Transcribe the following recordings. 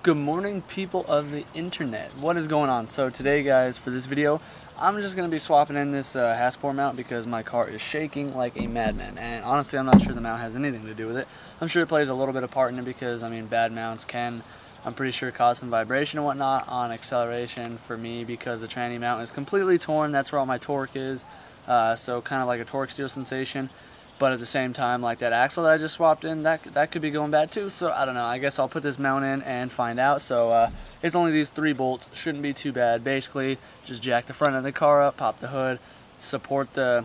Good morning, people of the internet. What is going on? So today, guys, for this video, I'm just going to be swapping in this Hasport mount because my car is shaking like a madman. And honestly, I'm not sure the mount has anything to do with it. I'm sure it plays a little bit of part in it because, I mean, bad mounts can, I'm pretty sure, cause some vibration and whatnot on acceleration for me because the tranny mount is completely torn. That's where all my torque is. So kind of like a torque steal sensation. But at the same time, like that axle that I just swapped in, that could be going bad too. So I don't know. I guess I'll put this mount in and find out. So it's only these 3 bolts. Shouldn't be too bad. Basically, just jack the front of the car up, pop the hood, support the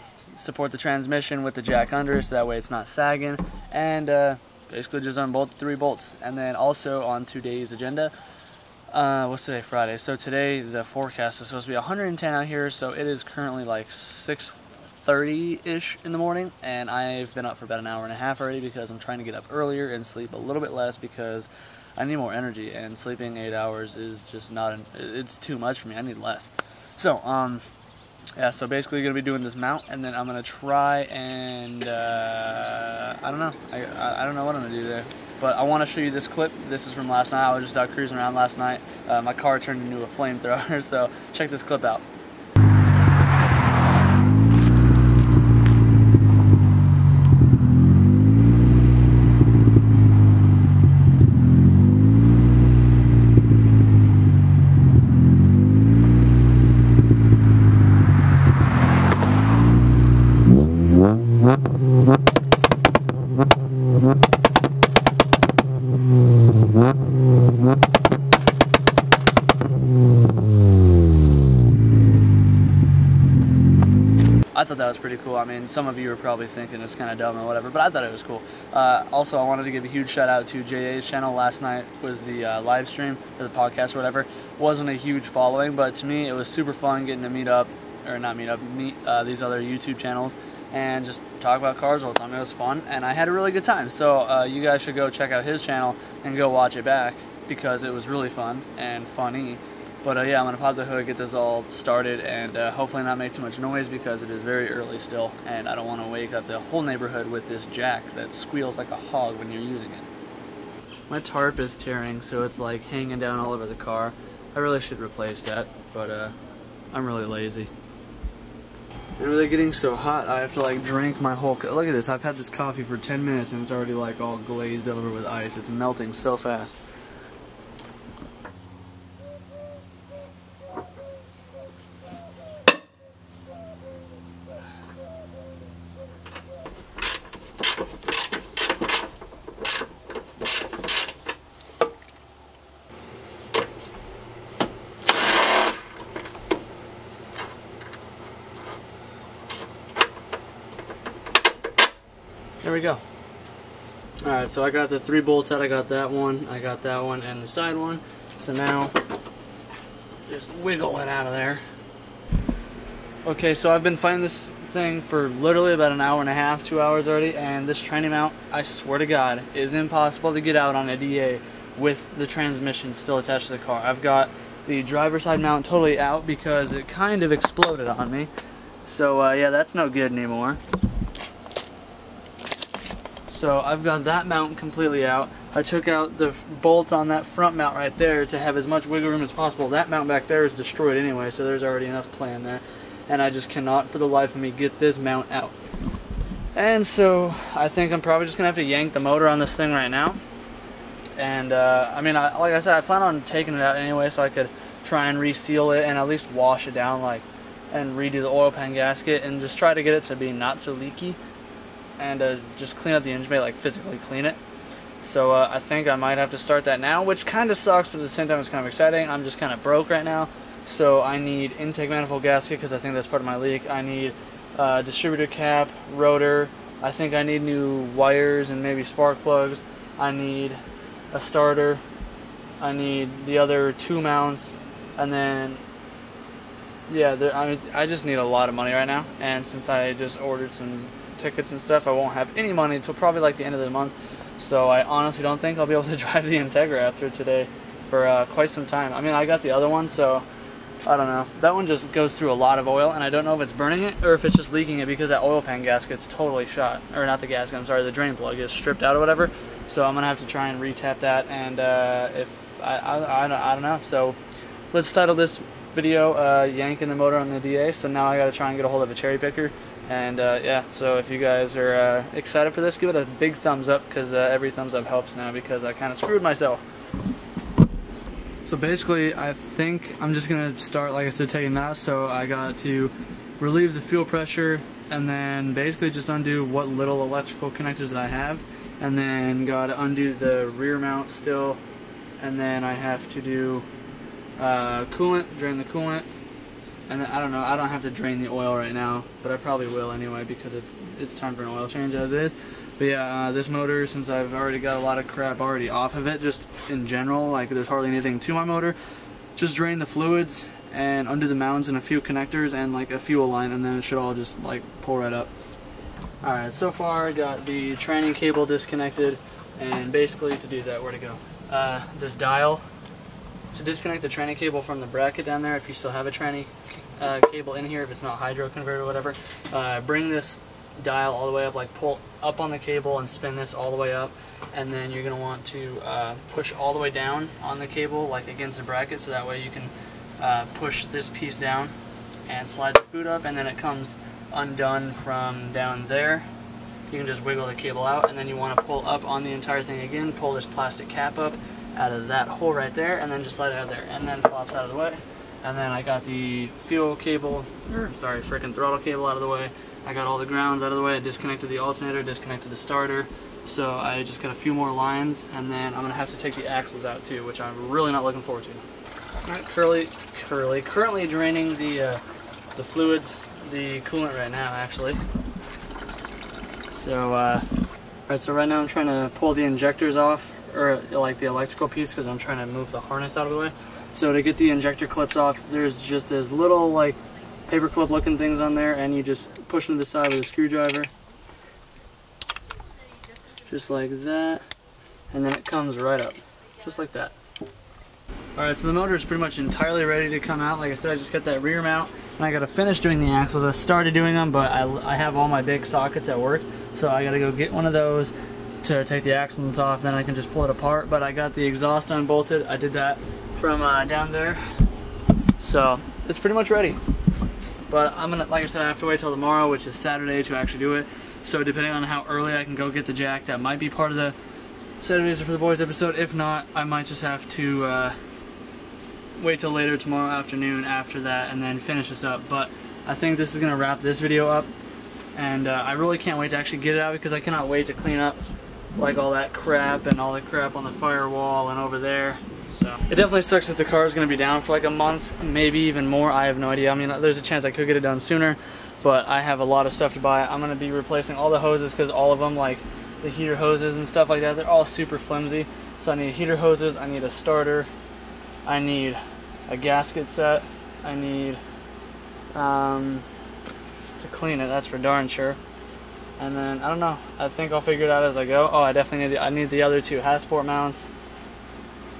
transmission with the jack under, so that way it's not sagging, and basically just unbolt the 3 bolts. And then also on today's agenda, what's today? Friday. So today the forecast is supposed to be 110 out here. So it is currently like 6:30-ish in the morning, and I've been up for about an hour and a half already because I'm trying to get up earlier and sleep a little bit less because I need more energy, and sleeping 8 hours is just not, it's too much for me. I need less. So, yeah, so basically going to be doing this mount, and then I'm going to try and, I don't know. I don't know what I'm going to do today. But I want to show you this clip. This is from last night. I was just out cruising around last night. My car turned into a flamethrower, so check this clip out. I thought that was pretty cool. I mean, some of you are probably thinking it's kind of dumb or whatever, but I thought it was cool. Also, I wanted to give a huge shout out to JA's channel. Last night was the live stream, or the podcast or whatever. Wasn't a huge following, but to me it was super fun getting to meet these other YouTube channels and just talk about cars all the time. It was fun, and I had a really good time. So you guys should go check out his channel and go watch it back because it was really fun and funny. But yeah, I'm going to pop the hood, get this all started, and hopefully not make too much noise because it is very early still, and I don't want to wake up the whole neighborhood with this jack that squeals like a hog when you're using it. My tarp is tearing, so it's like hanging down all over the car. I really should replace that, but I'm really lazy. And really getting so hot, I have to like drink my whole... Look at this, I've had this coffee for 10 minutes and it's already like all glazed over with ice. It's melting so fast. There we go. Alright, so I got the 3 bolts out. I got that one, and the side one. So now, just wiggle it out of there. Okay, so I've been fighting this thing for literally about an hour and a half, 2 hours already, and this tranny mount, I swear to God, is impossible to get out on a DA with the transmission still attached to the car. I've got the driver's side mount totally out because it kind of exploded on me. So yeah, that's no good anymore. So I've got that mount completely out. I took out the bolt on that front mount right there to have as much wiggle room as possible. That mount back there is destroyed anyway, so there's already enough play in there. And I just cannot for the life of me get this mount out. And so I think I'm probably just going to have to yank the motor on this thing right now. And I mean, like I said, I plan on taking it out anyway so I could try and reseal it and at least wash it down and redo the oil pan gasket and just try to get it to be not so leaky. And just clean up the engine bay, like physically clean it. So I think I might have to start that now, which kind of sucks, but at the same time it's kind of exciting. I'm just kind of broke right now, so I need intake manifold gasket because I think that's part of my leak. I need distributor cap, rotor. I think I need new wires and maybe spark plugs. I need a starter. I need the other 2 mounts, and then yeah, I just need a lot of money right now. And since I just ordered some tickets and stuff, I won't have any money until probably like the end of the month. So I honestly don't think I'll be able to drive the Integra after today for quite some time. I mean, I got the other one, so I don't know. That one just goes through a lot of oil, and I don't know if it's burning it or if it's just leaking it because that oil pan gasket's totally shot. Or not the gasket, I'm sorry, the drain plug is stripped out or whatever. So I'm going to have to try and retap that, and if I don't know. So let's title this video yanking the motor on the DA. So now I got to try and get a hold of a cherry picker. And yeah, so if you guys are excited for this, give it a big thumbs up, because every thumbs up helps now, because I kind of screwed myself. So basically, I think I'm just going to start, like I said, taking that. So I got to relieve the fuel pressure, and then basically just undo what little electrical connectors that I have, and then got to undo the rear mount still, and then I have to do coolant, drain the coolant. And I don't know, I don't have to drain the oil right now, but I probably will anyway, because it's time for an oil change as is. But yeah, this motor, since I've already got a lot of crap already off of it, just in general, like there's hardly anything to my motor, just drain the fluids and undo the mounts and a few connectors and like a fuel line, and then it should all just like pull right up. Alright, so far I got the training cable disconnected, and basically to do that, where to go? This dial. To disconnect the training cable from the bracket down there, if you still have a training cable in here, if it's not hydro converted or whatever, bring this dial all the way up, like pull up on the cable and spin this all the way up, and then you're going to want to push all the way down on the cable, like against the bracket, so that way you can push this piece down and slide the boot up, and then it comes undone from down there. You can just wiggle the cable out, and then you want to pull up on the entire thing again, pull this plastic cap up out of that hole right there, and then just slide it out of there, and then flops out of the way. And then I got the fuel cable, freaking throttle cable out of the way. I got all the grounds out of the way. I disconnected the alternator, disconnected the starter. So I just got a few more lines, and then I'm gonna have to take the axles out too, which I'm really not looking forward to. All right, currently draining the fluids, the coolant right now actually. So alright, so right now I'm trying to pull the injectors off, or like the electrical piece, because I'm trying to move the harness out of the way. So to get the injector clips off, there's just this little like paper clip looking things on there, and you just push them to the side with a screwdriver, just like that, and then it comes right up, just like that. Alright, so the motor is pretty much entirely ready to come out. Like I said, I just got that rear mount, and I got to finish doing the axles. I started doing them, but I have all my big sockets at work, so I got to go get one of those to take the axles off, then I can just pull it apart. But I got the exhaust unbolted. I did that from down there, so it's pretty much ready. But I'm gonna, like I said, I have to wait till tomorrow, which is Saturday, to actually do it. So depending on how early I can go get the jack, that might be part of the Saturdays for the Boys episode. If not, I might just have to wait till later tomorrow afternoon after that and then finish this up. But I think this is gonna wrap this video up, and I really can't wait to actually get it out, because I cannot wait to clean up like all that crap and all the crap on the firewall and over there. So it definitely sucks that the car is going to be down for like a month, maybe even more. I have no idea. I mean, there's a chance I could get it done sooner, but I have a lot of stuff to buy. I'm going to be replacing all the hoses, because all of them, like the heater hoses and stuff like that, they're all super flimsy. So I need heater hoses, I need a starter, I need a gasket set, I need to clean it, that's for darn sure. And then, I don't know, I think I'll figure it out as I go. Oh, I definitely need the other two Hasport mounts.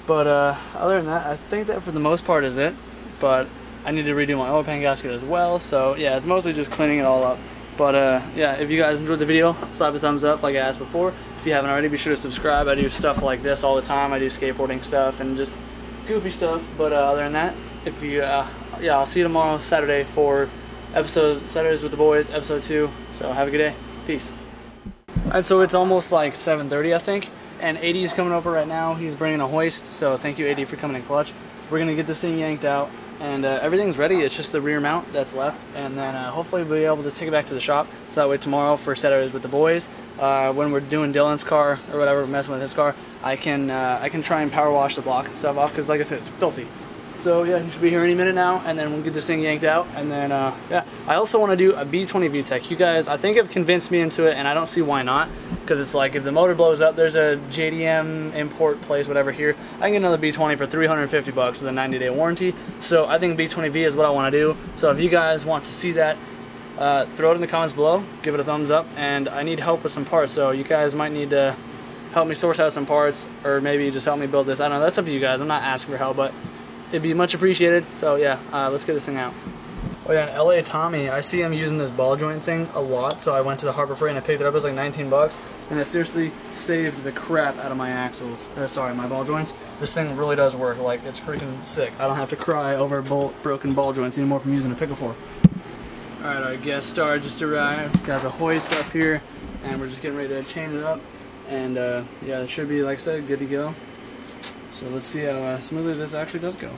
But other than that, I think that for the most part is it. But I need to redo my oil pan gasket as well. So yeah, it's mostly just cleaning it all up. But yeah, if you guys enjoyed the video, slap a thumbs up like I asked before. If you haven't already, be sure to subscribe. I do stuff like this all the time. I do skateboarding stuff and just goofy stuff. But other than that, if you, yeah, I'll see you tomorrow, Saturday, for Saturdays with the Boys, episode 2. So have a good day. Peace. Alright, so it's almost like 7:30, I think, and 80 is coming over right now. He's bringing a hoist, so thank you, 80, for coming in clutch. We're going to get this thing yanked out, and everything's ready. It's just the rear mount that's left, and then hopefully we'll be able to take it back to the shop, so that way tomorrow for Saturdays with the Boys, when we're doing Dylan's car or whatever, messing with his car, I can try and power wash the block and stuff off, because like I said, it's filthy. So yeah, he should be here any minute now, and then we'll get this thing yanked out, and then yeah. I also want to do a B20 VTEC. You guys, I think, have convinced me into it, and I don't see why not, because it's like if the motor blows up, there's a JDM import place, whatever here. I can get another B20 for $350 with a 90-day warranty. So I think B20V is what I want to do. So if you guys want to see that, throw it in the comments below, give it a thumbs up, and I need help with some parts, so you guys might need to help me source out some parts, or maybe just help me build this. I don't know, that's up to you guys. I'm not asking for help, but it'd be much appreciated. So yeah, let's get this thing out. Oh yeah, and LA Tommy, I see him using this ball joint thing a lot, so I went to the Harbor Freight and I picked it up. It was like 19 bucks, and it seriously saved the crap out of my axles. Sorry, my ball joints. This thing really does work. Like, it's freaking sick. I don't have to cry over broken ball joints anymore from using a pickle fork. Alright, our guest star just arrived. Got the hoist up here, and we're just getting ready to chain it up. And yeah, it should be, like I said, good to go. So let's see how smoothly this actually does go.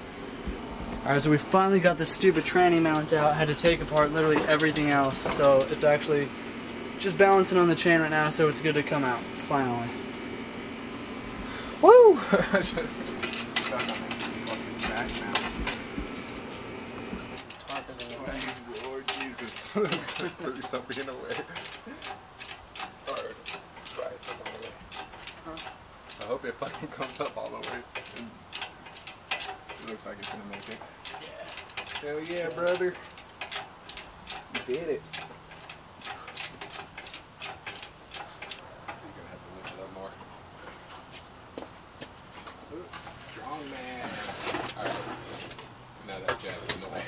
Alright, so we finally got this stupid tranny mount out. Had to take apart literally everything else. So it's actually just balancing on the chain right now, so it's good to come out, finally. Woo! Lord Jesus. Please stop being away. Alright, try something away. I hope it fucking comes up all the way. It looks like it's gonna make it. Yeah. Hell yeah, brother. You did it. You're gonna have to lift it up more. Ooh, strong man. Alright. Now that jab is in the way.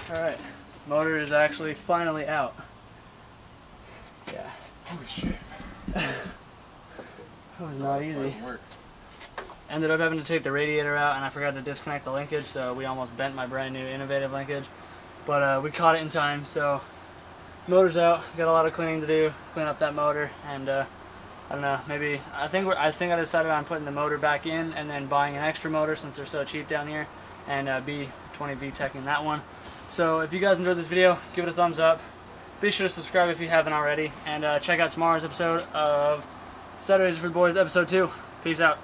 Alright, motor is actually finally out. Yeah. Holy shit. That was not easy. Ended up having to take the radiator out, and I forgot to disconnect the linkage, so we almost bent my brand new innovative linkage. But we caught it in time, so motor's out. Got a lot of cleaning to do, clean up that motor, and I don't know, maybe I think I decided on putting the motor back in and then buying an extra motor since they're so cheap down here, and B20 VTECing that one. So if you guys enjoyed this video, give it a thumbs up. Be sure to subscribe if you haven't already, and check out tomorrow's episode of Saturdays for the Boys, episode 2. Peace out.